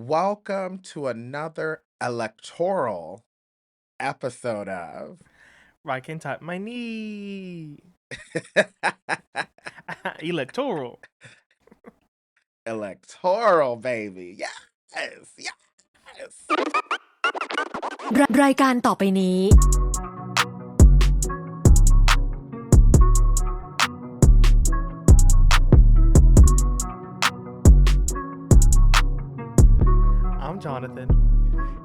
Welcome to another electoral episode of RyCanTopMyKnee. Electoral. Electoral, baby. Yes, yes. รายการต่อไปนี้ I'm Jonathan.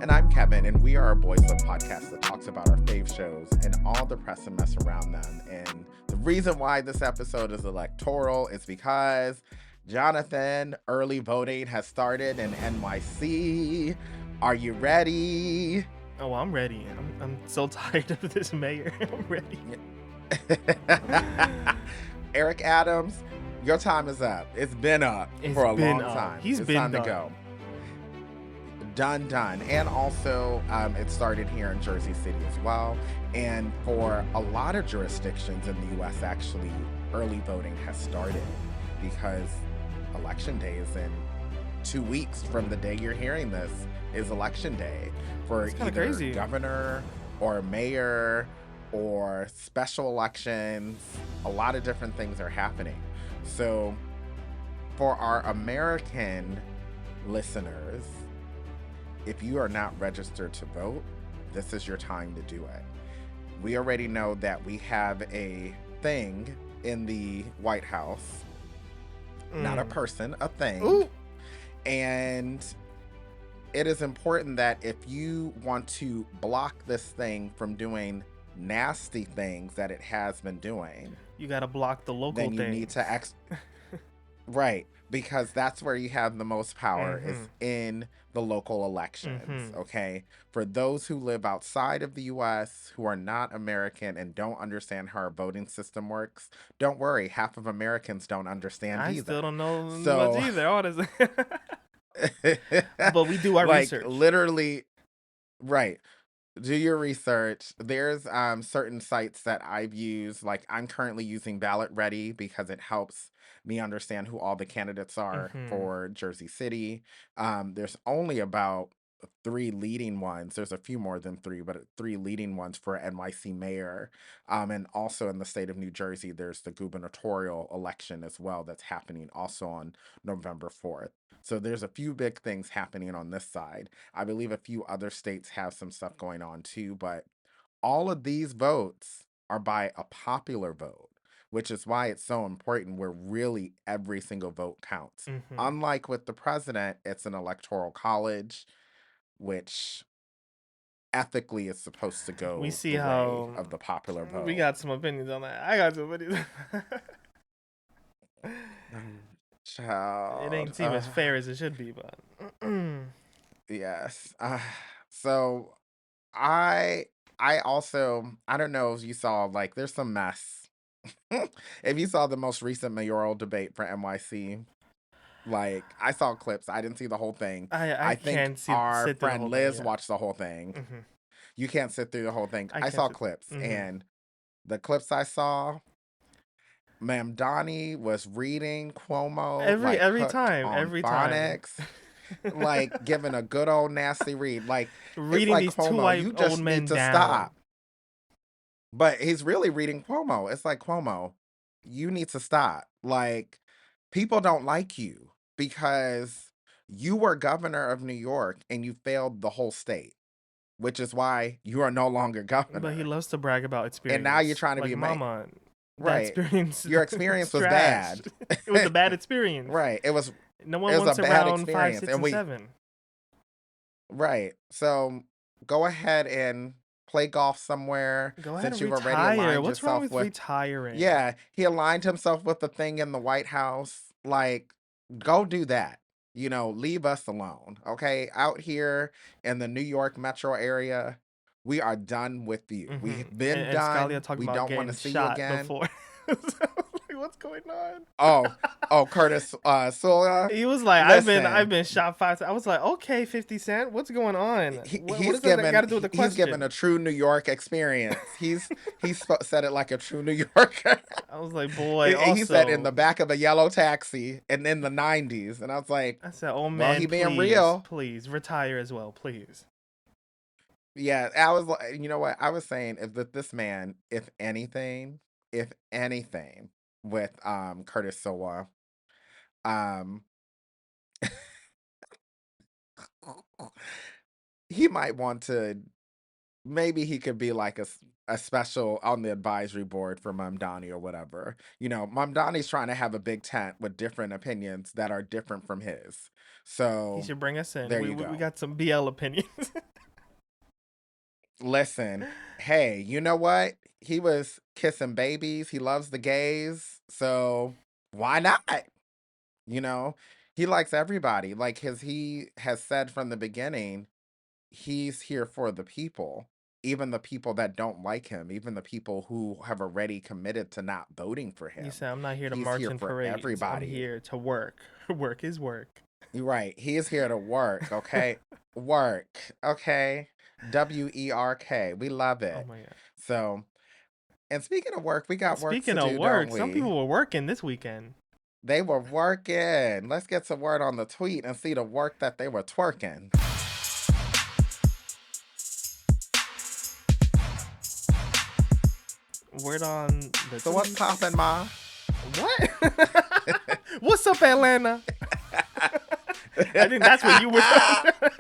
And I'm Kevin, and we are a boys love podcast that talks about our fave shows and all the press and mess around them. And the reason why this episode is electoral is because Jonathan, early voting has started in NYC. Are you ready? Oh, I'm ready. I'm so tired of this mayor. I'm ready. Eric Adams, your time is up. It's been up for a long time. It's been time to go. Done. And also, it started here in Jersey City as well. And for a lot of jurisdictions in the U.S., actually, early voting has started because Election Day is in 2 weeks from the day you're hearing this is Election Day for either crazy. governor or mayor or special elections. A lot of different things are happening. So for our American listeners, if you are not registered to vote, this is your time to do it. We already know that we have a thing in the White House. Not a person, a thing. Ooh. And it is important that if you want to block this thing from doing nasty things that it has been doing, You gotta block the local then you need to right, because that's where you have the most power is in the local elections. Okay, for those who live outside of the U.S. who are not American and don't understand how our voting system works, don't worry, half of Americans don't understand I either. still don't know much either, honestly. But we do our research. Literally, right. Do your research. There's certain sites that I've used. Like I'm currently using Ballot Ready because it helps me understand who all the candidates are for Jersey City. There's only about 3 leading ones. There's a few more than 3, but 3 leading ones for NYC mayor. And also in the state of New Jersey, there's the gubernatorial election as well that's happening also on November 4th. So there's a few big things happening on this side. I believe a few other states have some stuff going on too, but all of these votes are by a popular vote, which is why it's so important where really every single vote counts. Unlike with the president, it's an electoral college, which ethically is supposed to go We see the how way of the popular vote. We got some opinions on that. I got some opinions. Child. It ain't seem as fair as it should be, but yes. So I also, I don't know if you saw, like, there's some mess. If you saw the most recent mayoral debate for NYC, like, I saw clips. I didn't see the whole thing. I think can't our sit through the friend whole Liz thing, yeah. watched the whole thing. You can't sit through the whole thing. I can't saw sit- clips, and the clips I saw, Ma'am Donnie was reading Cuomo Every hooked time, on every phonics. Like giving a good old nasty read, like reading it's like these Cuomo, two white you just old men need to down. stop. But he's really reading Cuomo. It's like, Cuomo, you need to stop. Like, people don't like you because you were governor of New York and you failed the whole state, which is why you are no longer governor. But he loves to brag about experience. And now you're trying to like, be a mama. Right. Experience, Your experience was trash. bad. It was a bad experience. Right. It was. No one it was wants a bad around experience. 5, 6, and and 7. Right. So go ahead and play golf somewhere. Go ahead since and you've retire. already aligned What's yourself wrong with retiring? Yeah, he aligned himself with the thing in the White House. Like, go do that. You know, leave us alone. Okay. Out here in the New York metro area, we are done with you. We've been and done. Scalia talked We about don't want to getting see you shot again. before. what's going on? Oh, oh, Curtis Sola. He was like, I've Listen, been shot 5 times. I was like, okay, 50 Cent, what's going on? What he's does that got given to do with the he's given question? a true New York experience. Said it like a true New Yorker. I was like, boy, He said in the also. back of a yellow taxi and in the 90s. And I was like, I said, oh well, man, he being please, real. please retire as well, please. Yeah, I was like, you know what? I was saying if this man, if anything, with Curtis Sowa, um, he might want to. Maybe he could be like a special on the advisory board for Mamdani or whatever. You know, Mamdani's trying to have a big tent with different opinions that are different from his. He So should bring us in. there We you we, we go. got some BL opinions. Listen, hey, you know what? He was kissing babies. He loves the gays. So why not? You know, he likes everybody. Like he has said from the beginning, he's here for the people, even the people that don't like him, even the people who have already committed to not voting for You him. said I'm not here to He's march here in for parades. I'm everybody. here to work. Work is work. You're right. He is here to work, okay? Work, okay? WERK. We love Oh it. my god. So, and speaking of work, we got work Speaking to of do, don't work, some we? people were working this weekend. They were working. Let's get some word on the tweet and see the work that they were twerking. Word on the So what's tweet. poppin', Ma? What? What's up, Atlanta? I think that's what you were talking about.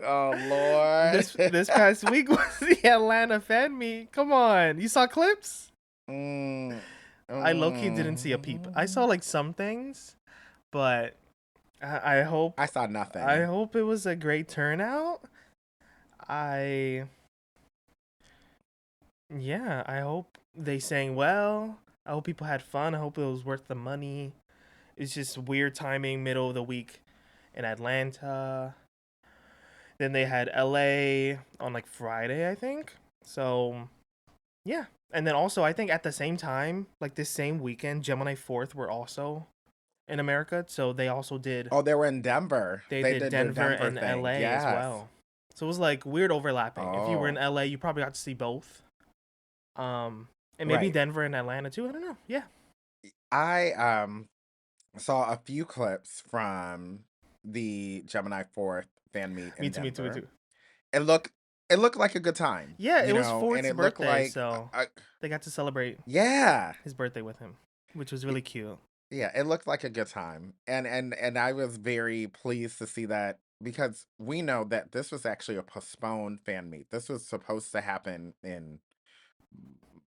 Oh Lord. This past week was the Atlanta fan meet. Come on, you saw clips? Mm, I low key didn't see a peep. I saw like some things, but I hope I saw I nothing. hope it was a great turnout. I Yeah, I hope they sang well. I hope people had fun. I hope it was worth the money. It's just weird timing, middle of the week in Atlanta. Then they had LA on like Friday, I think. So yeah. And then also I think at the same time, like this same weekend, Gemini 4th were also in America. So they also did Oh, they were in Denver. they They did did their Denver Denver and thing. LA as Yes. well. So it was like weird overlapping. If you were in Oh, LA, you probably got to see both. And maybe right. Denver and Atlanta too. I don't know. Yeah. I saw a few clips from the Gemini 4th fan meet Me in too, me too, me Denver. too. It looked it looked like a good time, Yeah, you it was know, and Ford's it looked birthday, like so they got to celebrate yeah. his birthday with him, which was really cute. Yeah, it looked like a good time. And I was very pleased to see that because we know that this was actually a postponed fan meet. This was supposed to happen in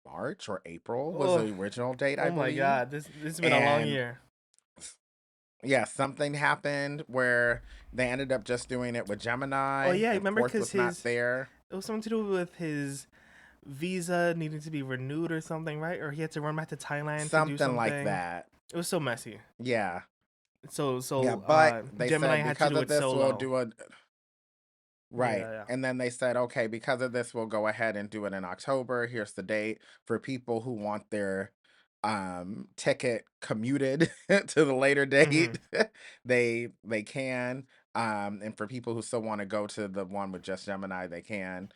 March or April was Oh, the original date, I oh my believe. God, this has been a long And year. yeah, something happened where they ended up just doing it with Oh Gemini yeah, and remember Fourth because was not his there. it was something to do with his visa needing to be renewed or something, right? Or he had to run back to Thailand to do Something like something. that. It was so messy. Yeah. So Yeah, so but they Gemini said had to because do of it this we'll solo. do a right. Yeah, yeah. And then they said, okay, because of this, we'll go ahead and do it in October. Here's the date for people who want their ticket commuted to the later Mhm. date. They can. And for people who still want to go to the one with just Gemini, they can.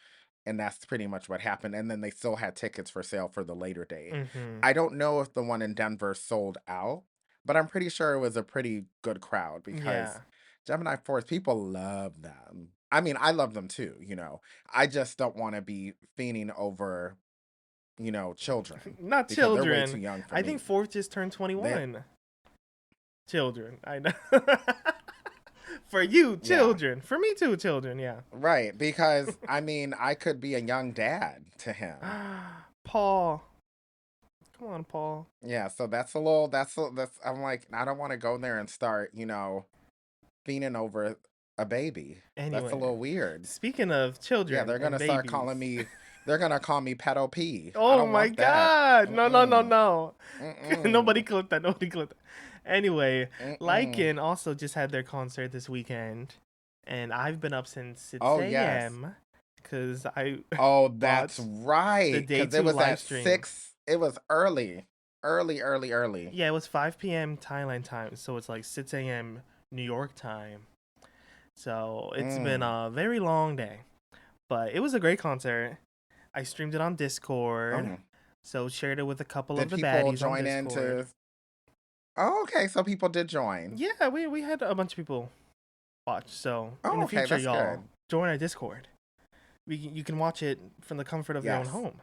And that's pretty much what happened. And then they still had tickets for sale for the later date. Mhm. I don't know if the one in Denver sold out, but I'm pretty sure it was a pretty good crowd because Yeah. Gemini Force, people love them. I mean, I love them too, you know. I just don't want to be fiending over, you know, children Not because they're way too children. young for I think me. Fourth just turned They 21. Children. I know. For you, yeah, children. For me too, children. Yeah. right, because I mean, I could be a young dad to him. Paul. Come on, Paul. Yeah, so that's I'm like, I don't want to go there and start, you know, fiending over a baby. That's a Anyway, little weird. speaking of Yeah, children they're and gonna start babies. calling me they're gonna call me pedo P. I Oh don't my want that. God. No, no, no, Mm-mm. no. Nobody Mm-mm. clipped that. Nobody clipped that. Anyway, Mm-mm. LYKN also just had their concert this weekend. And I've been up since Oh 6 yes. a.m. because I Oh, that's bought the right. day Cause it two was live at stream. 6. It was early. early, early, early. Yeah, it was 5 p.m. Thailand time, so it's like 6 a.m. New York time. So it's been Mm. a very long day, but it was a great concert. I streamed it on Discord, Oh. so shared it with a couple of Did the people baddies on join Discord. into? Oh, okay. So people did join. Yeah, we had a bunch of people watch. So in Oh, the okay. future, That's y'all good. join our Discord. You can watch it from the comfort of your own Yes, home.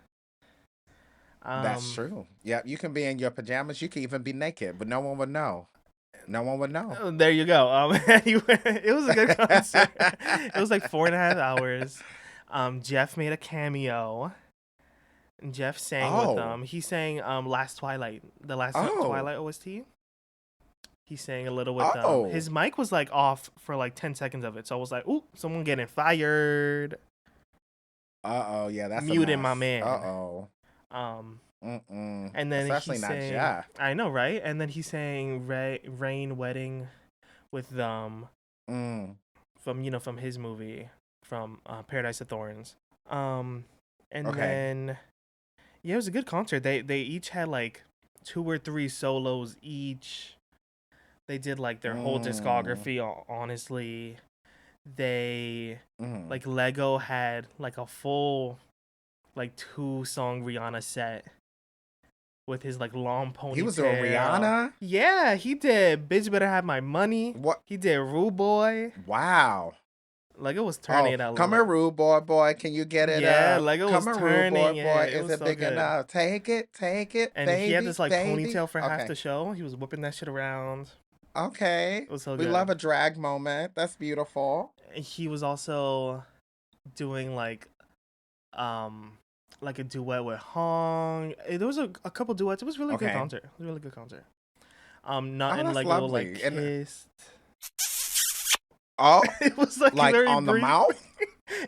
that's Um, true. Yep. You can be in your pajamas. You can even be naked, but no one would know. No one would know. there you go. Anyway, it was a good concert. It was like 4.5 hours. Jeff made a cameo. Jeff sang with Oh. them. He sang Last Twilight, the last Oh. Twilight OST. He sang a little with them. Oh. His mic was like off for like 10 seconds of it. So I was like, "Ooh, someone getting fired." Uh-oh. Yeah, that's a Muting my mess. man. Uh-oh. Um Mm-mm. and then he Especially not sang, Jeff. I know, right? And then he sang Rain Wedding with Mm. from from his movie from Paradise of Thorns. Um and Okay. then yeah, it was a good concert. They each had like 2 or 3 solos each. They did like their whole Mm. discography. Honestly, they Mm. like Lego had like a full like 2 song Rihanna set with his like long He was doing ponytail. Rihanna? Yeah, he did. Bitch better have my money. What? He did Rude Boy. Wow. Like it was turning Oh, it up a come little here, bit. rude boy, boy. Can you get it Yeah, up? like it was Come here, rude boy, turning. boy. Yeah, it Is was it so big good. enough? Take it, And he had baby, this like baby. ponytail for half Okay. the show. He was whipping that shit around. Okay. It was so We good. love a drag moment. That's beautiful. He was also doing um like a duet with Hong. There was a couple duets. It was a really good Okay. concert. It was a really good concert. Oh, Nothing that's Lego like lovely. And kissed. oh, It was like like very on the brief. mouth?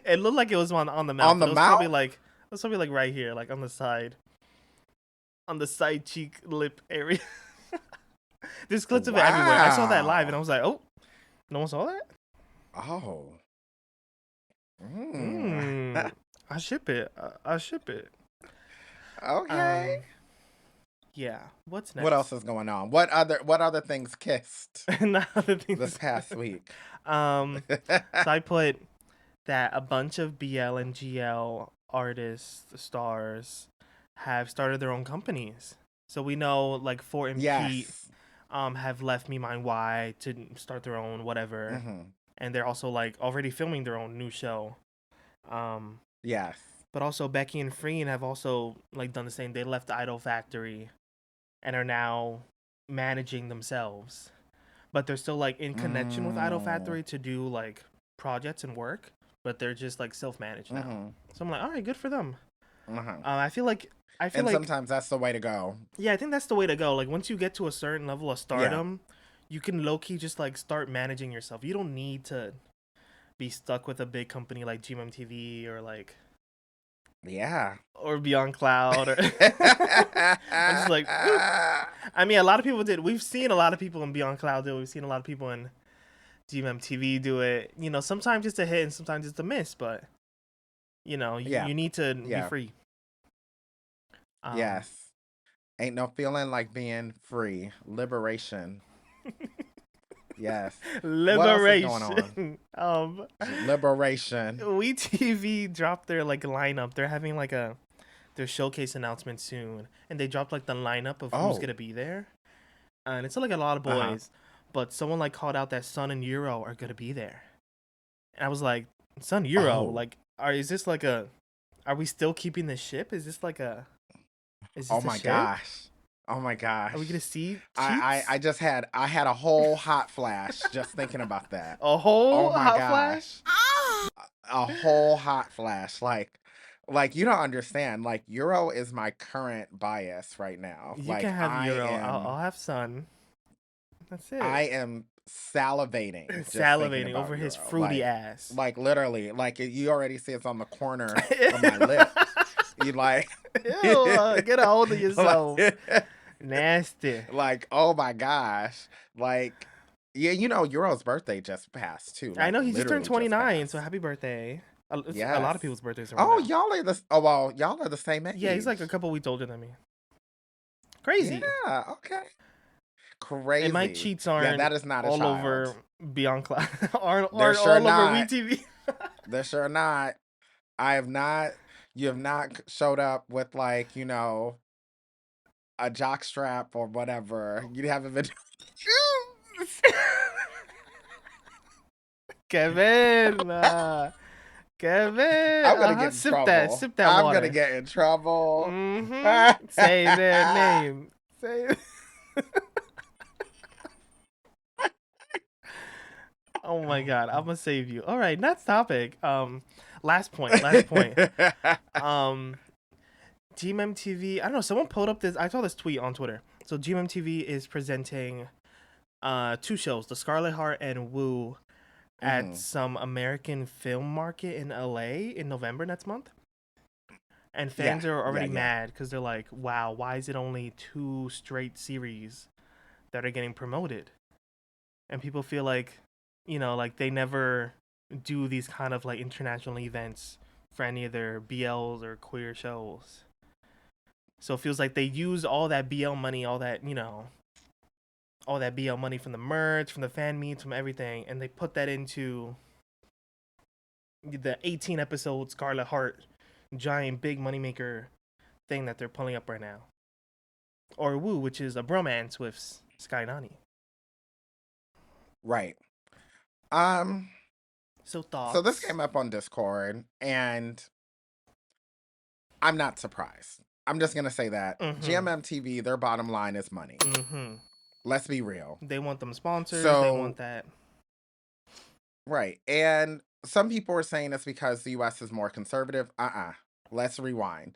It looked like it was on the mouth, On but the mouth? it was probably like right here, like on the side cheek lip area. There's clips of it everywhere. I saw that live and I Wow. was like, oh, no one saw that. Oh. Mm. Hmm. I ship it. I ship it. Okay. Um. Yeah. What's What else next? is going on? What other things kissed Not the this things. past week? um. So I put that a bunch of BL and GL artists, stars, have started their own companies. So we know like Fort and Pete Yes. have left Me Mind Why to start their own whatever. Hmm. And they're also like already filming their own new show. Um Yes. but also Becky and Freen have also like done the same. They left the Idol Factory and are now managing themselves. But they're still like in connection with Idol Mm. Factory to do like projects and work, but they're just like self-managed now. Hmm. So I'm like, all right, good for them. Uh-huh. I feel like I feel And like sometimes that's the way to go. yeah, I think that's the way to go. Like once you get to a certain level of Yeah. stardom, you can low key just like start managing yourself. You don't need to be stuck with a big company like GMMTV Yeah. or Beyond Cloud or I'm just like boop. I mean, a lot of people did. We've seen a lot of people in Beyond Cloud do it. We've seen a lot of people in GMMTV do it. You know, sometimes it's a hit and sometimes it's a miss, but Yeah. you need to be Yeah. free. Um, Yes. Ain't no feeling like being free. Liberation. Yes. What else is going on? Liberation. Liberation. WeTV dropped their like lineup. They're having like their showcase announcement soon, and they dropped like the lineup of who's Oh. gonna be there, and it's like a lot of Uh-huh. boys, but someone like called out that Sun and Euro are gonna be there, and I was like, Sun Euro, Oh. like, is this like are we still keeping the ship? Is this Oh the my ship? gosh. Oh my Are we gosh. gonna see I cheeks? I just had I had a whole hot flash just thinking about that. A Oh whole my hot flash? gosh. A whole hot flash. Like you don't understand. Like Euro is my current bias right now. You Like can have Euro. I'll have Sun. That's I it. am salivating just thinking Salivating about over his Euro. fruity ass. Like literally, like you already see it's on the corner of my Ew, lip. You like get a hold of yourself. like, Nasty. like oh my gosh. Like yeah, Euro's birthday just passed too. I Like know he just turned literally just 29, so passed. happy birthday. A lot Yes. of people's birthdays are right Oh, now. y'all are the oh well, y'all are the same Yeah, he's like age. a couple weeks older than me. Crazy. Yeah, okay. And my Crazy. cheats Yeah, aren't that is not a all child. over Beyond Cloud, They're aren't sure all over not. WeTV. They're sure not. I have not. You have not showed up with like a jock strap or whatever. You haven't been. Kevin, Kevin, I'm gonna get in trouble. sip that I'm gonna water. get in trouble. Say their name. Say. Oh my God, I'm gonna save you. All right, next topic. Last point. Last point. Um, GMMTV. I don't know. Someone pulled up this. I saw this tweet on Twitter. So GMMTV is presenting two shows, The Scarlet Heart and Woo, at hmm some American film market in LA in November next month. And Yeah, fans are yeah, already yeah. mad because they're like, "Wow, why is it only two straight series that are getting promoted?" And people feel like, like they never do these kind of like international events for any of their BLs or queer shows. So it feels like they use all that BL money, all that BL money from the merch, from the fan meets, from everything, and they put that into the 18 episode Scarlet Heart giant big moneymaker thing that they're pulling up right now. Or Woo, which is a bromance with Sky Nani. Right. Um. So So this thoughts? came up on Discord, and I'm not surprised. I'm just gonna say that Mm-hmm. GMMTV, their bottom line is money. Mm-hmm. Let's be real. They want them sponsors. They want So that. right, and some people are saying it's because the U.S. is more conservative. Let's rewind.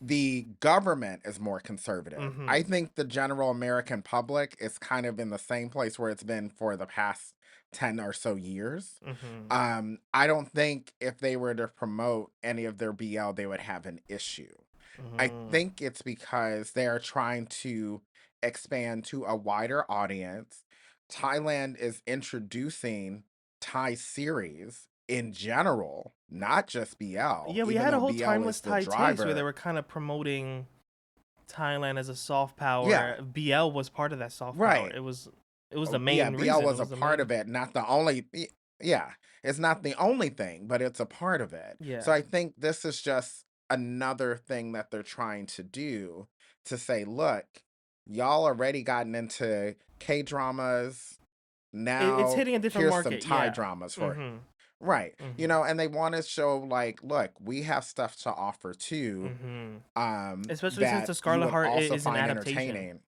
The government is more conservative. Mm-hmm. I think the general American public is kind of in the same place where it's been for the past 10 or so years. Mm-hmm. I don't think if they were to promote any of their BL, they would have an issue. I Mm-hmm. think it's because they are trying to expand to a wider audience. Thailand is introducing Thai series in general, not just BL, Yeah, we even had a though whole BL timeless is the Thai taste where they driver. were kind of promoting Thailand as a soft Yeah, power. BL was part of that soft power. right. It was the Oh, yeah, main BL reason. It was a was the part main. of it, not the only. Yeah, it's not the only thing, but it's a part of it. So Yeah. I think this is just another thing that they're trying to do to say, look, y'all already gotten into K dramas. It's Now hitting a different here's some market. Thai Yeah. dramas for it. Mm-hmm. Right. Mm-hmm. And they want to show like, look, we have stuff to offer too, Mm-hmm. Especially since that the you Scarlet would Heart also is an find adaptation. entertaining.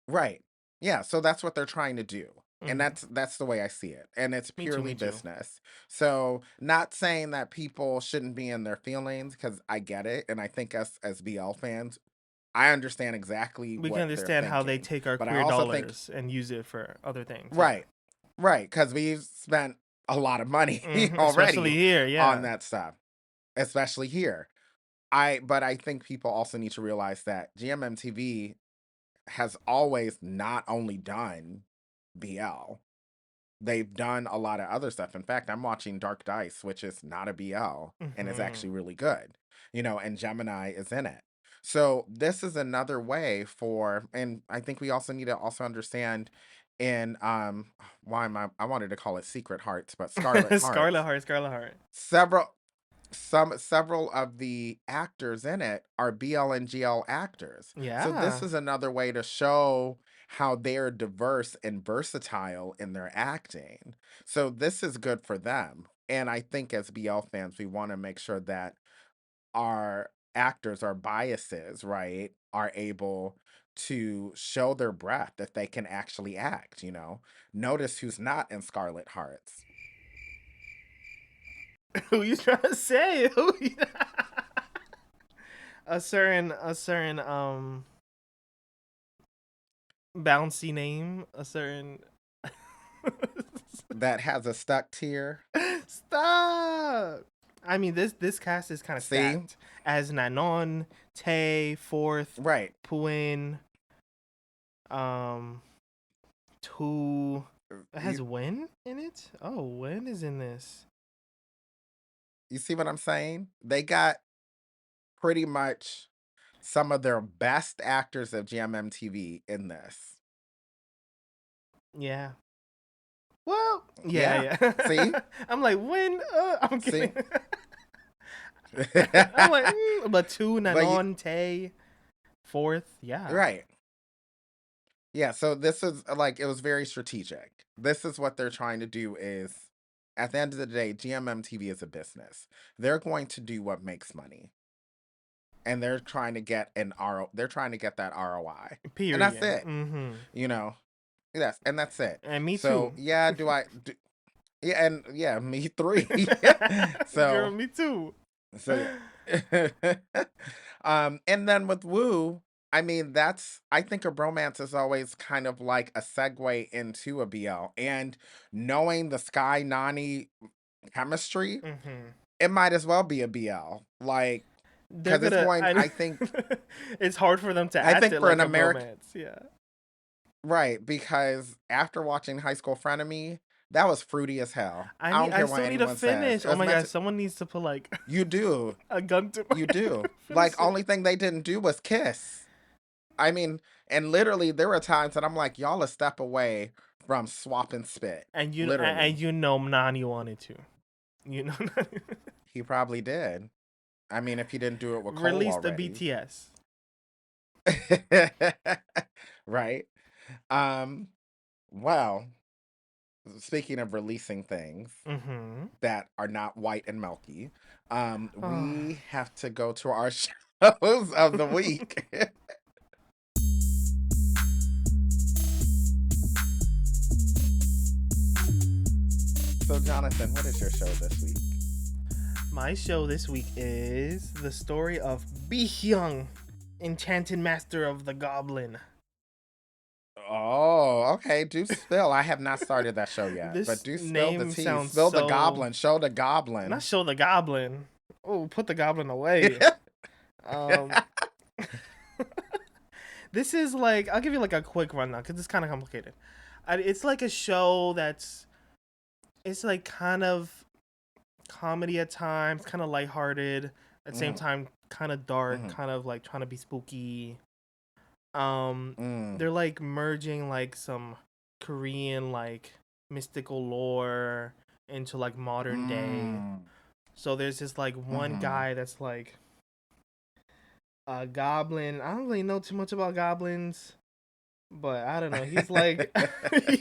Right. Yeah, so that's what they're trying to do. And Mm-hmm. that's the way I see it. And it's Me too. purely Me too. business. So, not saying that people shouldn't be in their feelings cuz I get it and I think us as BL fans, I understand exactly We can what they're understand how they thinking. take our But I queer also think dollars and use it for other things. Yeah. right. Right, cuz we've spent a lot of money Especially already here. on Yeah. that stuff, especially here. But I think people also need to realize that GMMTV has always not only done BL, they've done a lot of other stuff. In fact, I'm watching Dark Dice, which is not a BL and is Mm-hmm. actually really good, and Gemini is in it. So this is another way for, and I think we also need to also understand in, why am I wanted to call it Secret Hearts, but Scarlet Scarlet Hearts, Heart. Scarlet Heart. several several of the actors in it are BL and GL actors. So this Yeah. is another way to show how they're diverse and versatile in their acting. So this is good for them. And I think as BL fans, we want to make sure that our actors, our biases, right, are able to show their breath that they can actually act. Notice who's not in Scarlet Hearts. Who you trying to say? A certain bouncy name. A certain. That has a stuck tear. Stop. I mean, this cast is kind of See? stacked. As Nanon, Tay, Fourth, Right. Puin, um, two. It You has Wen in it. Oh, Wen is in this. you see what I'm saying? They got pretty much some of their best actors of GMMTV in this. Yeah. Well, yeah, Yeah. yeah. See? I'm like, when? I'm See? kidding. I'm like, Batu, But you Nanon, Tay, fourth. Yeah. right. Yeah, so this is like it was very strategic. This is what they're trying to do is at the end of the day, GMMTV is a business. They're going to do what makes money. And they're trying to get they're trying to get that ROI. And that's Period. it. Mm-hmm. You know. Yes, and that's it. And me So, too. yeah, yeah, and yeah, me three. Girl, so, me too. so yeah. And then with Woo, I mean, I think a bromance is always kind of like a segue into a BL. And knowing the Sky Nani chemistry, Mm-hmm. it might as well be a BL. Like, They're because it's gonna. going, It's hard for them to I act think it for an like a American, bromance. Yeah. right? Because after watching High School Frenemy, that was fruity as hell. I don't I care what still need to anyone says. finish. It Oh was my meant god, to, someone needs to put like you do. a gun to my You head do. to Like, finish it. only thing they didn't do was kiss. I mean, and literally, there were times that I'm like, y'all a step away from swap and spit. And Literally. you know Nani wanted to. You know He probably did. I mean, if he didn't do it with Cole release the already. BTS. Right? Um, well, speaking of releasing things Mm-hmm. that are not white and milky, Oh. we have to go to our shows of the week. So, Jonathan, what is your show this week? My show this week is the story of Bihyung, Enchanted Master of the Goblin. Oh, okay. Do spill. I have not started that show yet, but This do spill the name tea. sounds Spill the so. goblin. Show the Not goblin. show the goblin. Oh, put the goblin away. Um, this is like I'll give you like a quick rundown because it's kind of complicated. It's like a show that's it's like kind of comedy at times, kind of lighthearted, at the same Mm, time kind of dark, mm, kind of like trying to be spooky. mm, They're like merging like some Korean like mystical lore into like modern day. mm, So there's this like one mm. guy that's like a goblin. I don't really know too much about goblins, but I don't know. He's like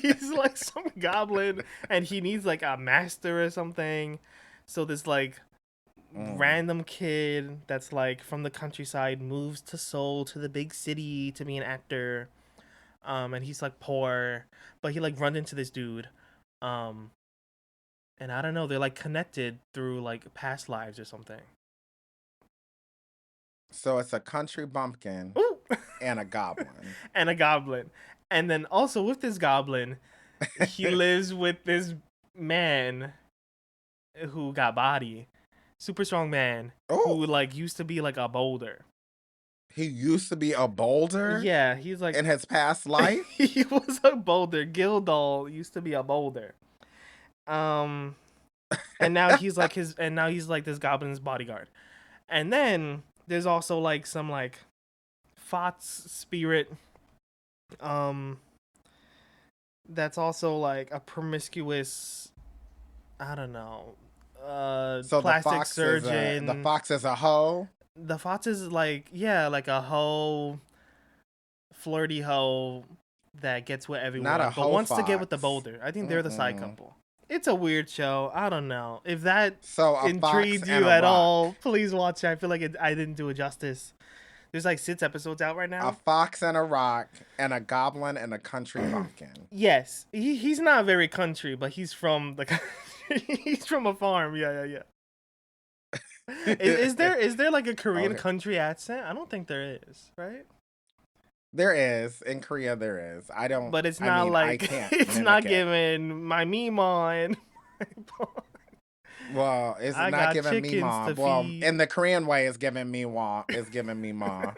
he's like some goblin and he needs like a master or something. So this like Mm. random kid that's like from the countryside moves to Seoul to the big city to be an actor. And he's like poor, but he like runs into this dude. Um and I don't know, they're like connected through like past lives or something. So it's a country bumpkin Ooh! and a goblin. And a goblin. And then also with this goblin, he lives with this man who got body. Super strong man Oh, who like used to be like a boulder. he used to be a boulder Yeah, he's like in his past life. he was a boulder. Gildal used to be a boulder. Um and now he's like this goblin's bodyguard. And then there's also like some like Fox spirit um that's also like a promiscuous, I don't know, So plastic the surgeon. fox is a hoe, The Fox is like, yeah, like a hoe, flirty hoe that gets with not a everyone, but hoe wants to get with the fox. boulder. I think they're the side Mm-mm. couple. It's a weird show. I don't know. If that So a fox intrigued and you a at rock. all, please watch it. I feel like I didn't do it justice. There's like 6 episodes out right A now. fox and a rock, and a goblin and a country bumpkin. Yes, he's not very country, but he's from the he's from a farm. Yeah, yeah, yeah. Is there like a Korean Okay. country accent? I don't think there is, right? There is. In Korea, there is. But it's I not mean, I like can't it's not mimic it. giving my Mima and Well, it's I not got giving me chickens ma. to Well, feed. in the Korean way, it's giving me wa. It's giving me ma.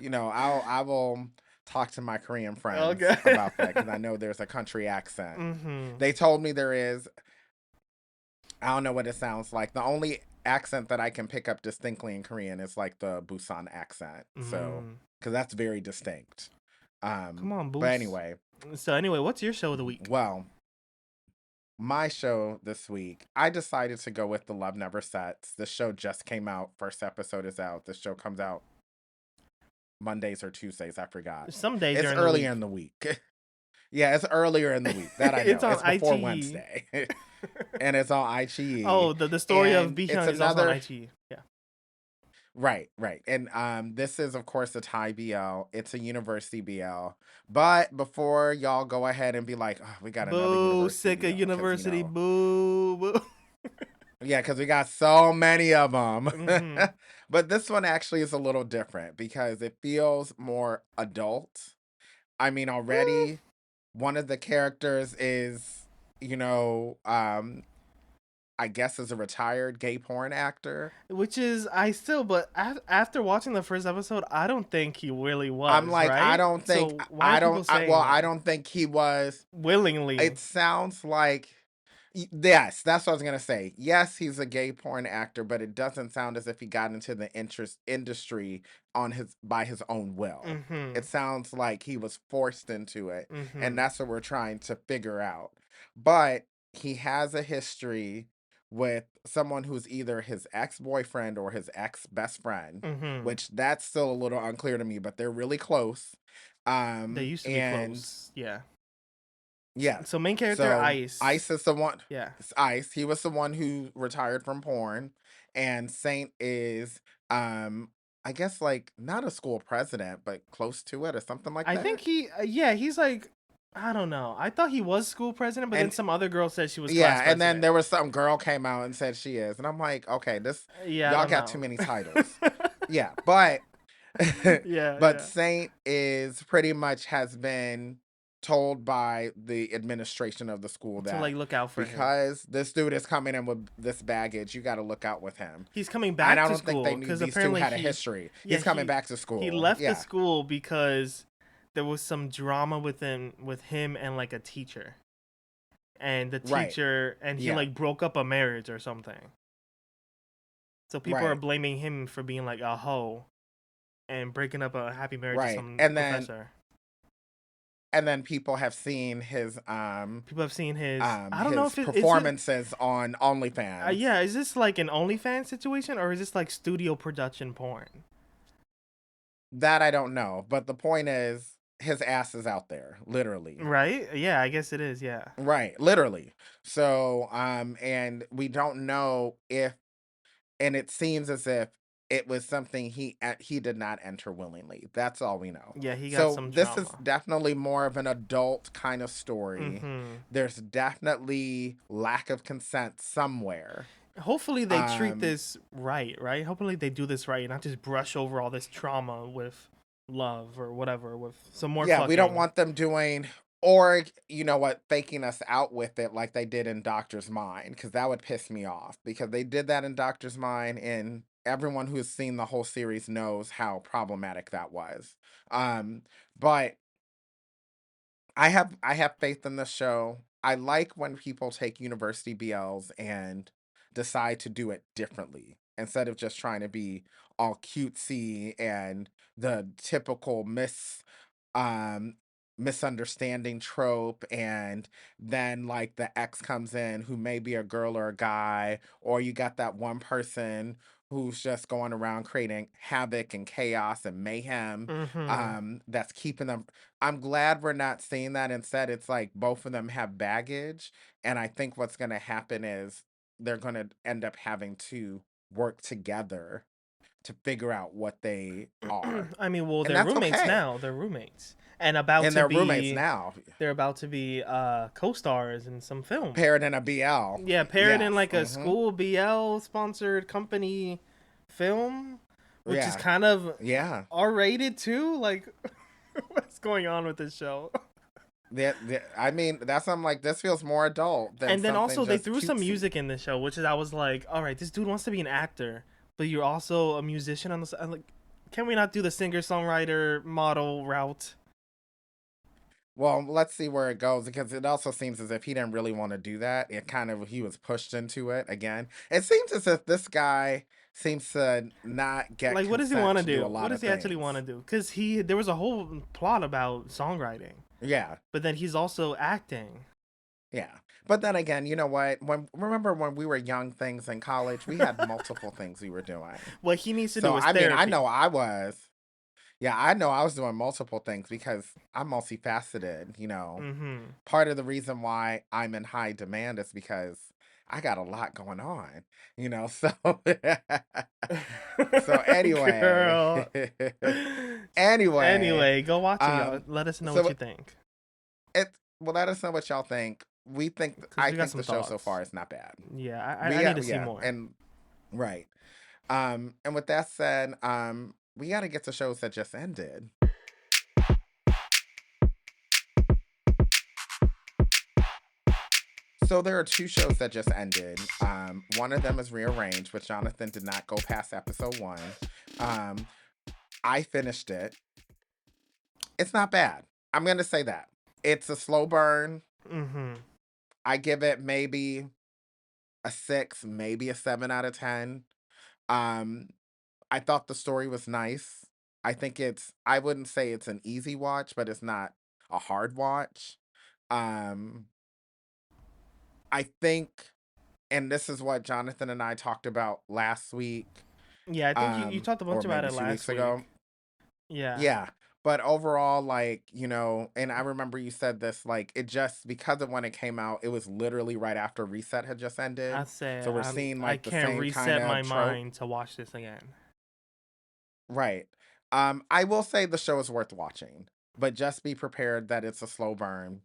I will talk to my Korean friends Okay. about that because I know there's a country accent. Mhm. They told me there is. I don't know what it sounds like. The only accent that I can pick up distinctly in Korean is like the Busan accent. So, Mm. because that's very distinct. Come on, But Boost. anyway, So anyway, what's your show of the week? well, my show this week, I decided to go with The Love Never Sets. The show just came out. First episode is out. The show comes out Mondays or Tuesdays. I forgot. Some day It's during the earlier week. in the week. Yeah, it's earlier in the week. That I It's know. on It's before iQIYI. Wednesday. And it's on Oh, iQIYI. the story of And it's Bihyung is also on another iQIYI. Yeah. right, right. And this is of course a Thai BL. It's a university BL. But before y'all go ahead and be like, oh, we got another Boo, university sick of BL, because university. Boo, boo. yeah, because we got so many of them. Mm-hmm. But this one actually is a little different because it feels more adult. I mean, already one of the characters is, you know, I guess is a retired gay porn actor. Which is, I still, but after watching the first episode, I don't think he really I'm was, like, I right? don't think, So why are people well, saying I that? don't think he was. Willingly. It sounds like yes, that's what I was gonna say. Yes, he's a gay porn actor, but it doesn't sound as if he got into the interest industry on his by his own will. Mm-hmm. It sounds like he was forced into it, and Mm-hmm. that's what we're trying to figure out. But he has a history with someone who's either his ex-boyfriend or his ex-best friend, Mm-hmm. which that's still a little unclear to me, but they're really close. They used to be And close. Yeah. yeah. So main character So Ice. Ice is the one. Yeah. It's Ice. He was the one who retired from porn, and Saint is, um, I guess like not a school president, but close to it or something like I think that. he, yeah, he's like, I don't know. I thought he was school president, but then And some other girl said she was class yeah, and then president. there was some girl came out and said she is, and I'm like, okay, this Yeah, I y'all don't got too know. many titles. Yeah, but Yeah, but yeah. Saint is pretty much has been told by the administration of the school To like that look out for him. because this dude is coming in with this baggage, you got to look out with him. He's coming And back I to don't think they school knew because these two apparently had a history. yeah, He's coming back to he school. left the Yeah. school because there was some drama with him and like a teacher, and the Right. teacher and he Yeah. like broke up a marriage or something. So people are Right. blaming him for being like a hoe and breaking up a happy marriage with Right. some professor. And then people have seen People have seen his. I don't know his if it is it. performances on OnlyFans. Yeah, is this like an OnlyFans situation or is this like studio production porn? That I don't know, but the point is his ass is out there, literally. Right? Yeah, I guess it is. Yeah. Right, literally. So, and we don't know if, and it seems as if it was something he did not enter willingly. That's all we know. Yeah, he got So some this is trauma. definitely more of an adult kind of story. Mm-hmm. There's definitely lack of consent somewhere. Hopefully they treat Um, this right, right? Hopefully they do this right, not just brush over all this trauma with love or whatever, with some more yeah, we don't fucking. want them doing or you know what, faking us out with it like they did in Doctor's Mind, because that would piss me off because they did that in Doctor's Mind, and everyone who's seen the whole series knows how problematic that was. But I have faith in the show. I like when people take university BLs and decide to do it differently instead of just trying to be all cutesy and the typical um misunderstanding trope, and then like the ex comes in who may be a girl or a guy, or you got that one person who's just going around creating havoc and chaos and mayhem, Mm-hmm. that's keeping them. I'm glad we're not seeing that. Instead it's like both of them have baggage, and I think what's going to happen is they're going to end up having to work together to figure out what they are, I mean, well, and they're that's roommates okay. now. They're roommates and about And to they're roommates be. now, They're about to be co-stars in some film. paired in a BL. Yeah, paired in Yes. like a Mm-hmm. school BL sponsored company film, which is Yeah. kind of Yeah. R-rated too. Like, what's going on with this show? I mean, that's something like this feels more adult than And then something also they just threw some cutesy. music in this show, which is I was like, all right, this dude wants to be an actor, but you're also a musician on the side. Like, can we not do the singer songwriter model route? Well, let's see where it goes because it also seems as if he didn't really want to do that. It kind of he was pushed into it again. It seems as if this guy seems to not get Like, what does he want consent to to do a do? What lot does of he actually want things. to do? Because there was a whole plot about songwriting, Yeah. but then he's also acting. Yeah. But then again, you know what? Remember when we were young things in college, we had multiple things we were doing. What he needs to So do is I mean, I know therapy. I was. Yeah, I know I was doing multiple things because I'm multifaceted, Mm-hmm. Part of the reason why I'm in high demand is because I got a lot going on. So anyway. Girl. Anyway, Anyway, go watch it, y'all. um Let us know what so you think, it well, let us know what y'all think. because I we got think some the show so thoughts. far is not bad. Yeah, I We need to see yeah, more. and right. And with that said, we got to get to shows that just ended. So there are two shows that just ended. One of them is Rearranged, which Jonathan did not go past episode one. Um, I finished it. It's not bad. I'm gonna say that. It's a slow burn. Mm-hmm. I give it maybe a 6, maybe a 7 out of 10. Um, I thought the story was nice. I wouldn't say it's an easy watch, but it's not a hard watch. Um, I think, and this is what Jonathan and I talked about last week, Yeah, I think you talked a bunch or about maybe it 2 weeks last ago. week. Yeah, Yeah. But overall, like, and I remember you said this, like, it just, because of when it came out, it was literally right after Reset had just I ended. So said we're seeing, I like, the can't same kind reset my of trope. mind to watch this again. Right. I will say the show is worth watching, but just be prepared that it's a slow burn.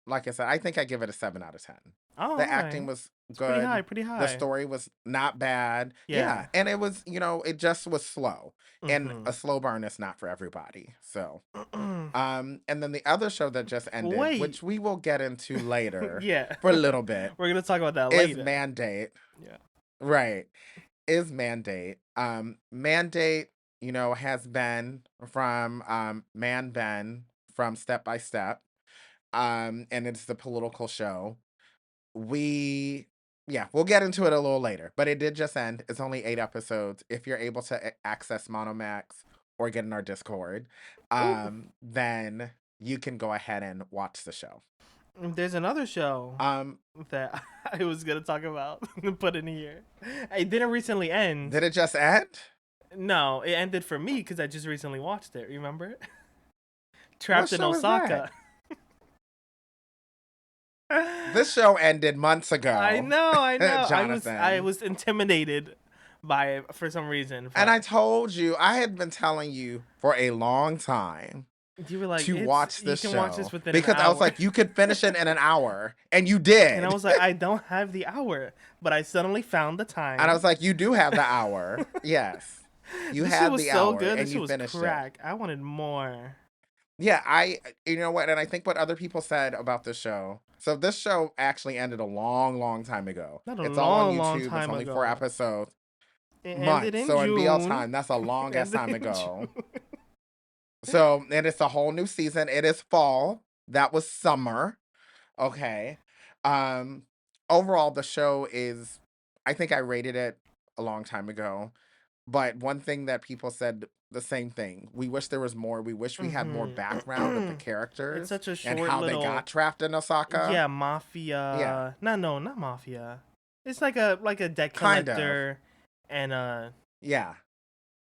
Like I said, I think I give it a 7 out of 10. Oh, The all acting right. was It's pretty high, good. pretty The high. story was not bad. Yeah. Yeah, and it was, it just was slow. And Mm-hmm. a slow burn is not for everybody. So, and then the other show that just ended, Wait. which we will get into later Yeah. for a little bit, We're gonna talk about that is later. Mandate. Yeah. Right. Is Mandate. Mandate, has been from Man Ben from Step by Step. And it's the political show. We Yeah, we'll get into it a little later, but it did just end. It's only 8 episodes. If you're able to access Monomax or get in our Discord, Ooh. then you can go ahead and watch the show. There's another show Um, that I was gonna talk about and put in here. It didn't recently end. did it just end? No, it ended for me because I just recently watched it. Remember? What Trapped in show is that? Osaka. This show ended months I ago, know, I know. I Jonathan. was intimidated by it for some reason. And I But told you, I had been telling you for a long time you were like, to "It's watch you this can watch this show within an because I was hour," like, you could finish it in an hour, and you and I did. was like, "I don't have the hour," but I suddenly found the And I time. was like, you do have the hour. Yes. You This shit had was the so hour good. and This shit you was finished it. crack. I wanted more. Yeah, you know what? And I think what other people said about this show. So this show actually ended a long, long time ago. Not a It's all on long, long YouTube. It's time only 4 ago. episodes. It ended Months. in So in BL June. time, that's a long ass Ended time in June. ago. So, and it's a whole new season. It is fall. That was summer. Okay. Um, Overall, the show is, I think I rated it a long time ago. But one thing that people said the same thing. We wish there was more. We wish we had more background of the Mm-hmm. It's characters such a and short how they little, got trapped in Osaka. yeah, Yeah, mafia. No, no, not mafia. It's like a debt kind of. collector, and Yeah,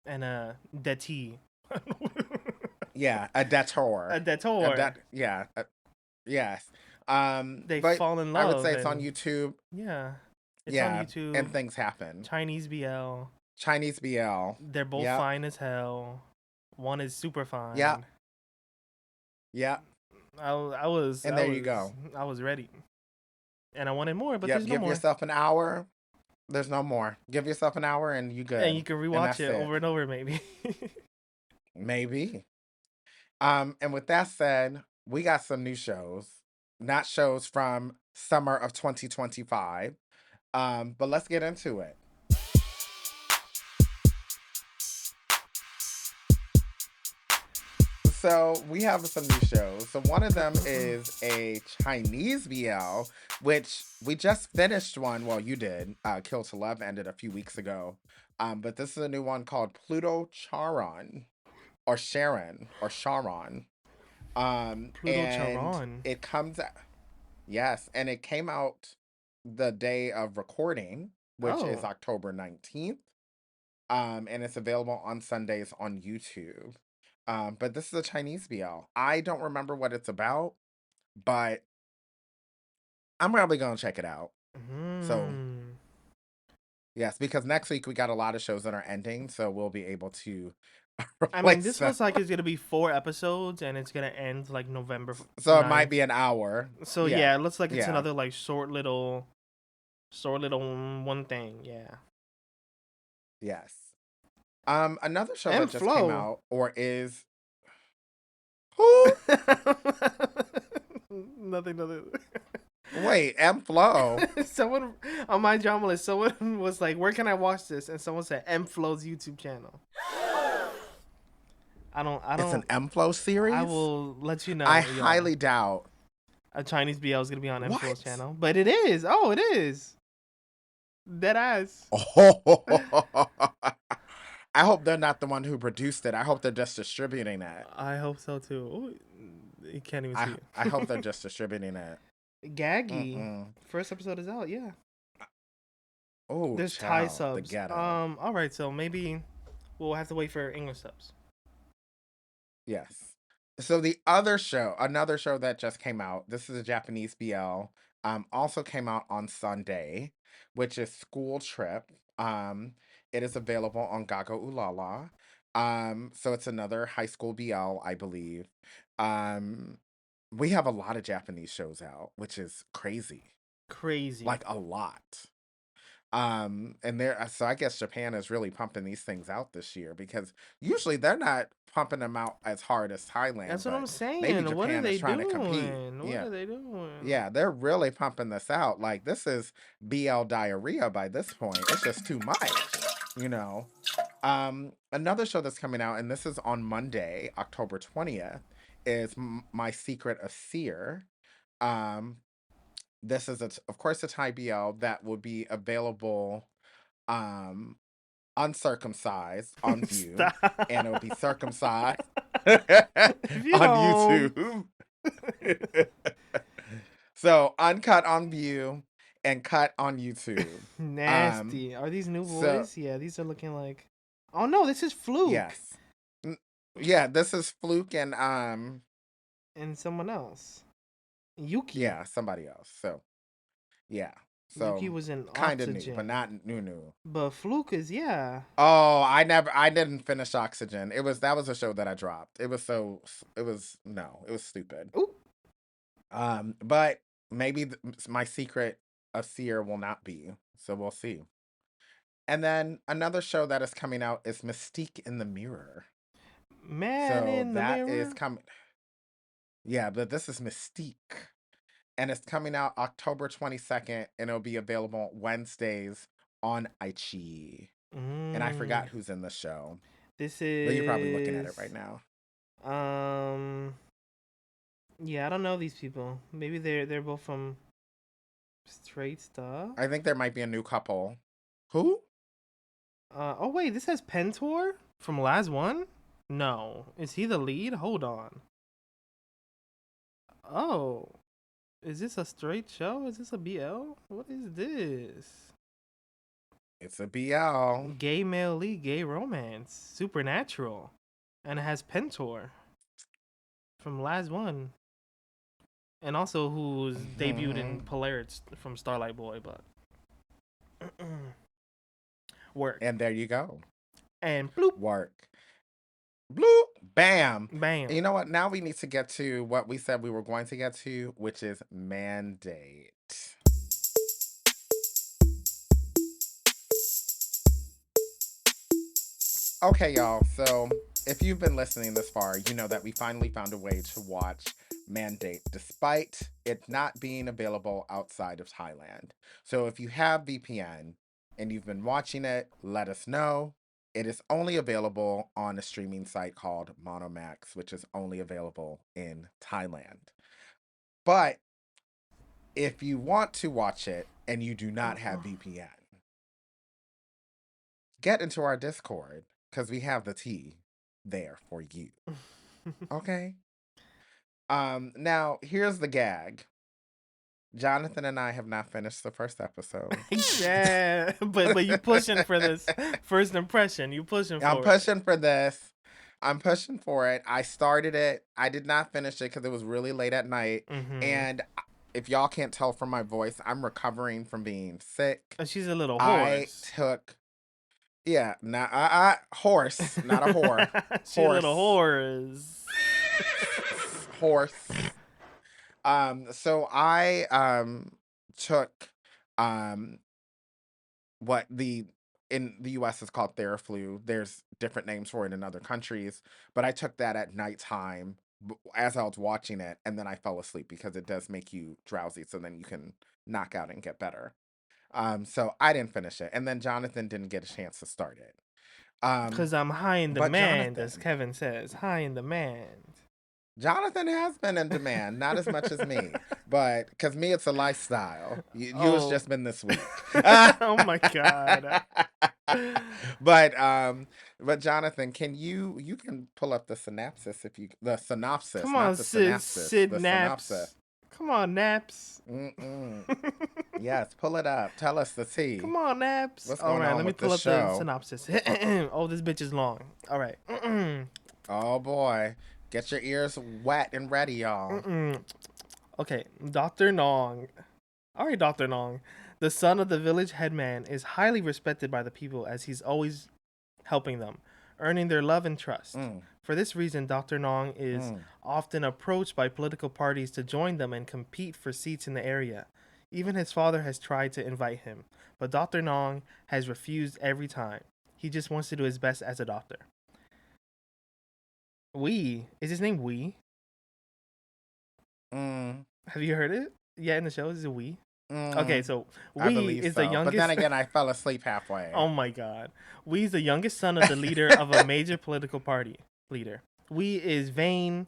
a debtee. yeah. A debtor. A A debtor. debt. Yeah. Yes. They But fall in I would love, say it's on and YouTube. yeah, it's on Yeah, YouTube. and things happen. Chinese BL. Chinese BL. They're both Yep. fine as hell. One is super Yep. fine. Yep. I was And I there you was go. I was ready, and I wanted more, but Yep. there's no Give more. yourself an hour. There's no more. Give yourself an hour and you And you good. can And rewatch that's it it. over and over, maybe. Maybe. And with that said, we got some new shows. Not shows from summer of 2025. But let's get into it. So we have some new shows. So one of them is a Chinese BL, which we just finished one. Well, you did. Kill to Love ended a few weeks ago. But this is a new one called Pluto Charon or Sharon or Charon. Pluto And Charon. it comes out, yes, and it came out the day of recording, which is Oh. October 19th. And it's available on Sundays on YouTube. But this is a Chinese BL. I don't remember what it's about, but I'm probably gonna check it out. So Hmm. yes, because next week we got a lot of shows that are ending, so we'll be able to I mean, replace this them. looks like it's gonna be 4 episodes, and it's gonna end like November So it might 9th. be an hour. So Yeah, yeah, it looks like it's yeah, another like short little one thing. Yeah. yes. Another show And that just came Flow. out or is who? Nothing. Nothing. Wait, M Flow. Someone on my drama list, someone was like, "Where can I watch this?" And someone said, "M Flow's YouTube channel." I don't. I It's an don't. M Flow I series. will let you I know, y'all. highly doubt. A Chinese BL is gonna be on M Flow's What? channel, but it is. Oh, it is. Dead ass. Oh, I hope they're not the one who produced it. I hope they're just distributing it. I hope so too. You can't even see I hope they're it. just distributing it. Gaggy. Mm-mm. First episode is out. Yeah. Oh, There's Thai child, the subs. ghetto. All right. So maybe we'll have to wait for English subs. Yes. So the other show, another show that just came out, this is a Japanese BL, also came out on Sunday, which is School Trip. It is available on Gaga Ulala. So it's another high school BL, I believe. Um, we have a lot of Japanese shows out, which is crazy. Crazy. Like a lot. And there, so I guess Japan is really pumping these things out this year because usually they're not pumping them out as hard as Thailand, That's what I'm but maybe saying. What are Japan is they trying to compete. doing? What Yeah. are they doing? Yeah, they're really pumping this out. Like this is BL diarrhea by this point. It's just too much, you know. Another show that's coming out, and this is on Monday, October 20th, is My Secret of Seer. Um, this is of course a Thai BL that will be available um uncircumcised on view, and it'll be Stop. circumcised If you on don't, YouTube. So uncut on view and cut on YouTube. Um nasty. Are these new so boys? Yeah, these are looking like. Oh no, this is Fluke yes. N- Yeah, this is Fluke and and someone else. Yuki. yeah, somebody else. So yeah. Yuki So was in kind of new, but Oxygen, not new. but Fluke is yeah. Oh, I didn't finish Oxygen. That was a show that I dropped. It was no, it was stupid. Ooh, But maybe My Secret of Seer will not be. So we'll see. And then another show that is coming out is Mystique in the Mirror. man So in the that is mirror. coming. Yeah, but this is Mystique. And it's coming out October 22nd, and it'll be available Wednesdays on Aichi. And I Mm, forgot who's in the show, this but you're probably looking at it is right now. um. Yeah, I don't know these people. Maybe they're both from Straight Stuff. I think there might be a new couple. Who? Oh wait, this has Pentor from last one. No, is he the lead? Hold on. Oh, is this a straight show? Is this a BL? What is this? It's a BL. Gay male lead, gay romance, supernatural, and it has Pentor from last one, and also who's debuted in Mhm. Polaris from Starlight Boy, but work And there you go. and bloop, Work. Bloop. Bam. And bam. you know what? Now we need to get to what we said we were going to get to, which is mandate. Okay, y'all. So if you've been listening this far, you know that we finally found a way to watch Mandate despite it not being available outside of Thailand. So if you have VPN and you've been watching it, let us know. It is only available on a streaming site called Monomax, which is only available in Thailand. But if you want to watch it and you do not have VPN, get into our Discord because we have the tea there for you. Okay? Now here's the gag. Jonathan and I have not finished the first episode. Yeah, but you pushing for this first impression. You pushing I'm for it. pushing for this. I'm pushing for it. I started it. I did not finish it because it was really late at night. Mm-hmm. And if y'all can't tell from my voice, I'm recovering from being sick. And she's a little I horse. took, yeah, not horse, not a whore, She's a little horse, horse. horse. So I took um what the in the US is called Theraflu. There's different names for it in other countries, but I took that at nighttime as I was watching it, and then I fell asleep because it does make you drowsy, so then you can knock out and get better. So I didn't finish it, and then Jonathan didn't get a chance to start it. Um, Because I'm high in but demand, as Jonathan, Kevin says. High in demand. Jonathan has been in demand, not as much as me, but because me, it's a lifestyle. You it's Oh. just been this week. Oh my god. but but Jonathan, can you can pull up the synopsis if you the synopsis, Come on, not the Sid, synopsis, Sid the synopsis. Naps. Come on, Naps. Mm-mm. Yes, pull it up. Tell us the tea. Come on, Naps. What's All going right, on let me with pull this up the show? synopsis. Oh, this bitch is long. All right. Oh boy, get your ears wet and ready, y'all. Okay, Dr. Nong. All right, Dr. Nong. The son of the village headman is highly respected by the people as he's always helping them, earning their love and trust. Mm, For this reason, Dr. Nong is mm. often approached by political parties to join them and compete for seats in the area. Even his father has tried to invite him, but Dr. Nong has refused every time. He just wants to do his best as a doctor. Wee. Is his name Wee? Mm, Have you heard it? Yeah, in the show, is it Wee? Okay, mm, so I Wee believe is the so. But then youngest. again, I fell asleep halfway. Oh my god. Wee is the youngest son of the leader of a major political party leader. Wee is vain,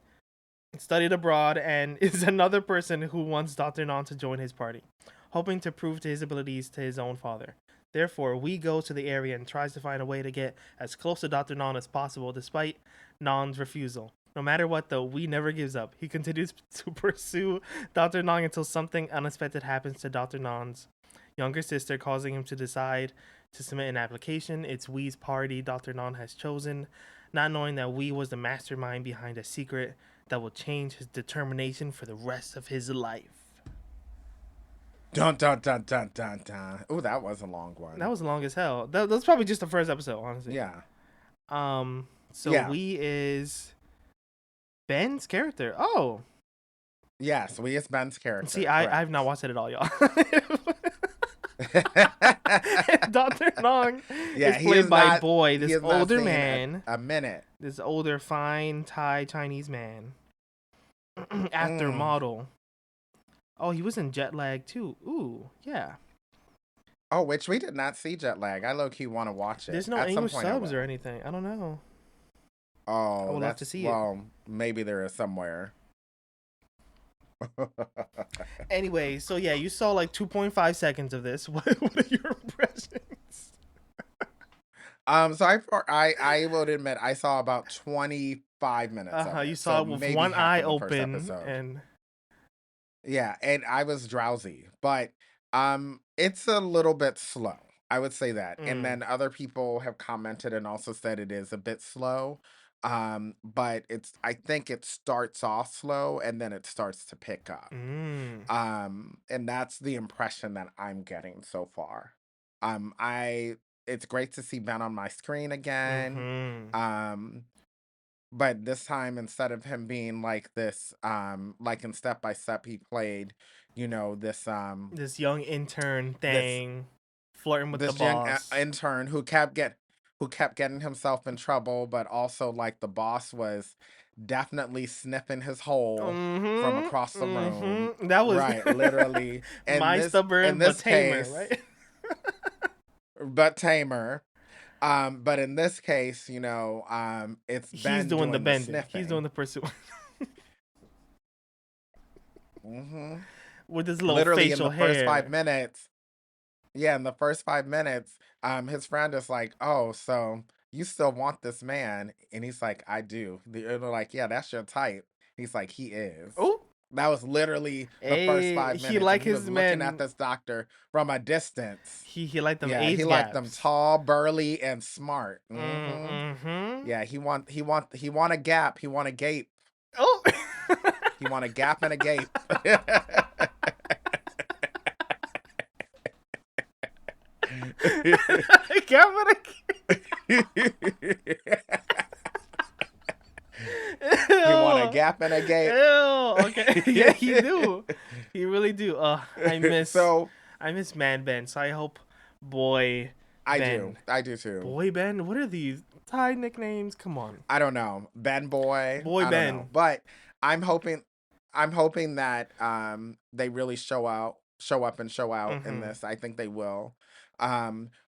studied abroad, and is another person who wants Dr. Non to join his party, hoping to prove to his abilities to his own father. Therefore, Wee goes to the area and tries to find a way to get as close to Dr. Non as possible, despite Non's refusal. No matter what, though, Wee never gives up. He continues to pursue Dr. Non until something unexpected happens to Dr. Non's younger sister, causing him to decide to submit an application. It's Wee's party Dr. Non has chosen, not knowing that Wee was the mastermind behind a secret that will change his determination for the rest of his life. Dun dun dun dun dun dun. Oh, that was a long That one. was long as hell. That's probably just the first episode, honestly. Yeah. So Yeah. Wee is Ben's character. Oh, Yes, we is Ben's see, character. I've not Correct. watched it at all, y'all. Dr. Nong is Yeah, he is played by not. Boy, He this is not older saying man, a minute. this older, fine Thai Chinese man, actor, Mm. model. Oh, he was in Jet Lag too. Ooh, yeah. Oh, which we did not see jet lag. I low key want to watch it. There's no At some English point, I subs or will. anything. I don't know. I Oh, would love to that's see it. well, maybe there is somewhere. Anyway, so yeah, you saw like 2.5 seconds of this. What are your impressions? So I will admit I saw about 25 minutes of You it, so saw it with maybe one half eye of the first open, episode. and Yeah, and I was drowsy, but it's a little bit slow. I would say that. And mm, then other people have commented and also said it is a bit slow. But I think it starts off slow and then it starts to pick up. mm, And that's the impression that I'm getting so far. I It's great to see Ben on my screen again. mm-hmm. Um but this time, instead of him being like this, like in Step by Step, he played, this This young intern this thing, flirting with the this young boss. intern who kept getting himself in trouble, but also like the boss was definitely sniffing his hole from across Mm-hmm. the room. Mm-hmm. That was Right, literally. my In stubborn but this tamer, case, right? but tamer. But in this case, it's He's Ben doing the doing the bending. He's doing sniffing. the pursuit Hmm. with his little Literally in facial the first five hair. minutes, yeah, in the first 5 minutes, his friend is like, "Oh, so you still want this man?" And he's like, "I do." They're like, "Yeah, that's your type." He's like, "He is." Oh, That was literally the first hey, five he minutes, and like he was his looking at men. this doctor from a distance. He like them Yeah, he AIDS liked them gaps. tall, burly, and smart. Mm-hmm. Yeah, he want a gap. He want a gape. Oh. He want a gap and a gape. Captain. He want a Ew. gap and a gape. Ew. Okay. Yeah, he do. He really do. So I miss Man Ben. So I hope Boy I do. Ben. I do too. Boy Ben? What are these Thai nicknames? Come on. I don't know. Ben Boy, Boy I don't know. Ben. But I'm hoping I'm hoping that they really show up and show out in Mm-hmm. this. I think they will.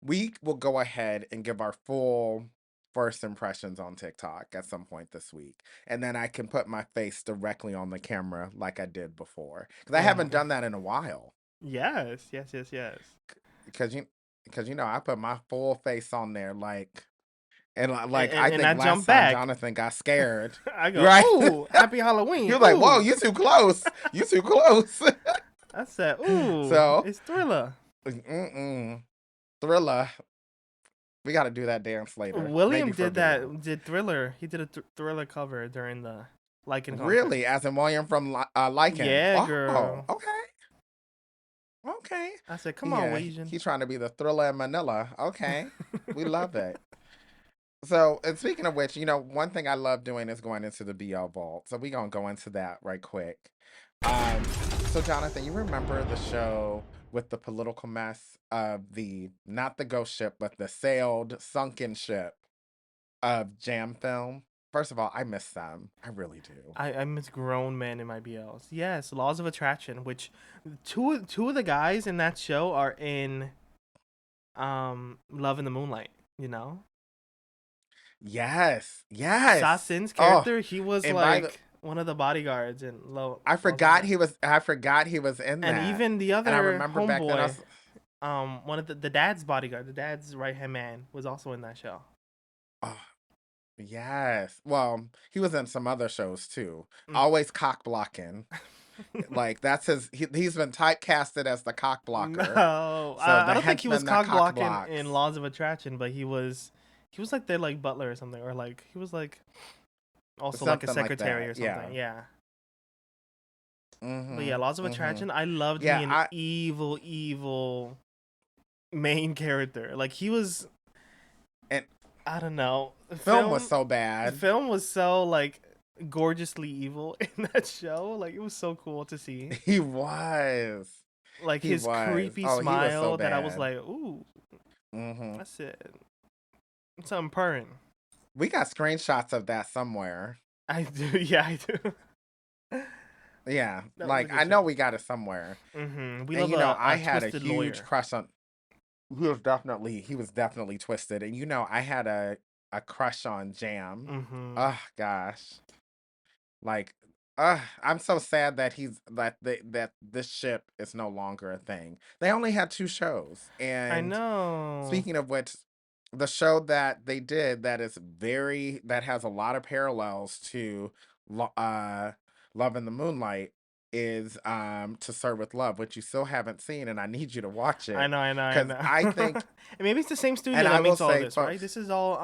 We will go ahead and give our full first impressions on TikTok at some point this week. And then I can put my face directly on the camera like I did before. Cuz I haven't Mm. done that in a while. Yes. Yes. Yes. Yes. Because I put my full face on there like. And And, like and, I and I think last jump time back. Jonathan got scared, I go, right? ooh, happy He Halloween. was like, "Whoa, Ooh. you too close. You too close." I said, ooh, So, it's Thriller. Thriller. We got to do that dance later, maybe William for did video. that. Did Thriller? He did a Thriller cover during the LYKN Really, contest. as in William from LYKN. Yeah, Oh, girl. okay, okay. I said, come on, Yeah, Asian. he trying to be the Thriller in Manila. Okay, we love it. So, and speaking of which, one thing I love doing is going into the BL vault. So we gonna go into that right quick. So Jonathan, you remember the show with the political mess of the not the ghost ship, but the sailed sunken ship of Jam Film? First of all, I miss them. I really do. I miss grown men in my BLs. Yes, Laws of Attraction, which two of the guys in that show are in Love in the Moonlight. You know, Yes, yes. Sasin's Oh, character, he was and by the like one of the bodyguards in I Laws of forgot Attraction. he was. I forgot he was in And that. even the And I other remember back then I homeboy, was. one of the dad's bodyguard, the dad's right hand man, was also in that show. Oh, yes. Well, he was in some other shows too. Mm. Always cock blocking. Like that's he's been typecasted as the cock blocker. No, So I the don't think he was henchman that cock cock blocking in blocks. Laws of Attraction, but he was like their like butler or something, or like he was like also like a Something like secretary that. or Yeah. something. Yeah. But yeah, Mm-hmm. Laws of Mm-hmm. Attraction. I loved Yeah, me an evil main character. Like he was, and I don't know. film was so The bad. film was so like gorgeously evil in that show. Like it was so cool to see. He was. Like He his was. creepy Oh, he was so smile that I was bad. like, ooh, Mm-hmm. that's it. Something purring. We got screenshots of that somewhere. I do, yeah, I do. Yeah. That was a Like good I know show. we got it somewhere. We And love I a had a twisted huge lawyer. crush on he was definitely twisted. And I had a crush on Jam. Mm-hmm. Oh gosh. Like I'm so sad that that this ship is no longer a thing. They only had two shows. I And know. speaking of which, the show that they did that has a lot of parallels to Lo- uh Love in the Moonlight is To Serve with Love, which you still haven't seen, and I need you to watch I it know, I know, I because know. I think, And maybe it's the same and studio I that will makes all say, this, right? folks, This is all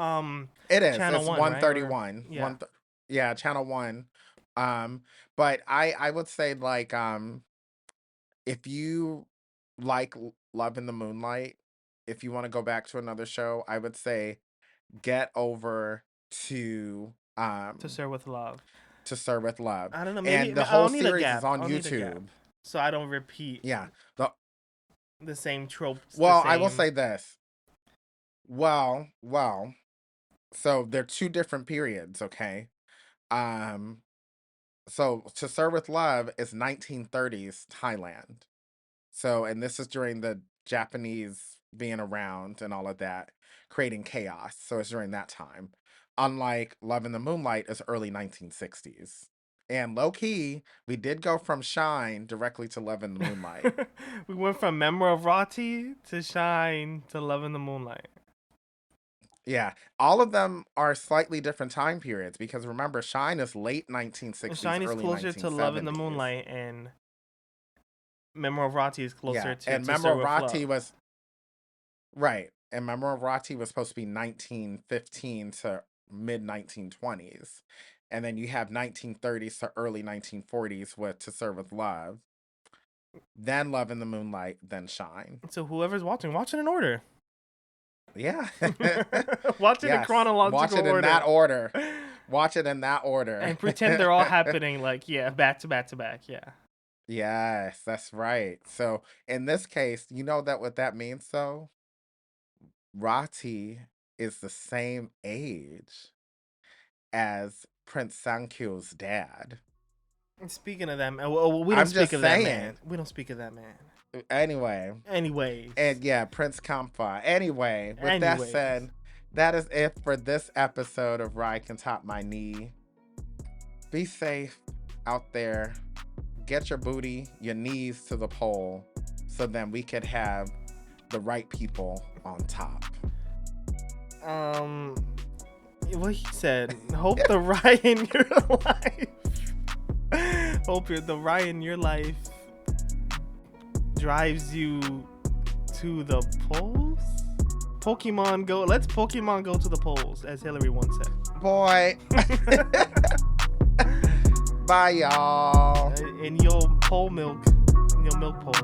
it is. Channel It's One, right? Or 131. yeah, Yeah, Channel 1. But I would say like if you like Love in the Moonlight, if you want to go back to another show, I would say get over to To Serve with Love. To Serve with Love. I don't know. Maybe And the I'll whole need a series is gap. on I'll need a gap, YouTube. so I don't repeat Yeah. The the same tropes. The Well, I will same. say this. Well, so they're two different periods, okay? Um so To Serve with Love is 1930s Thailand. So, and this is during the Japanese being around and all of that, creating chaos. So it's during that time. Unlike Love in the Moonlight is early 1960s. And low key, we did go from Shine directly to Love in the Moonlight. We went from Memory of Rati to Shine to Love in the Moonlight. Yeah, all of them are slightly different time periods because remember, Shine is late 1960s, Shine is early closer to Love in the 1970s. Moonlight, and Memory of Rati is closer Yeah, to and To Serve with Memorati Love. was right, and Memorati was supposed to be 1915 to mid 1920s, and then you have 1930s to early 1940s with To Serve with Love, then Love in the Moonlight, then Shine. So whoever's watching, watch it in order. Yeah, Watch it in yes, watch chronological it in that order. order. Watch it in that order. And pretend they're all happening like, yeah, back to back to back. Yeah. Yes, that's right. So in this case, you know that what that means though? Rati is the same age as Prince Sankyo's dad. And speaking of that, man, well, we don't I'm speak just of that man. saying. We don't speak of that man. Anyway, Anyways. and yeah, Prince Kampa. Anyway, with that Anyways. said, that is it for this episode of Rye Can Top My Knee. Be safe out there. Get your booty, your knees to the pole so then we could have the right people on top. What he said, hope the rye in your life. Hope the rye in your life drives you to the polls. Pokemon go. Let's Pokemon go to the polls, as Hillary once said. Boy. Bye, y'all. In your pole milk, in your milk pole.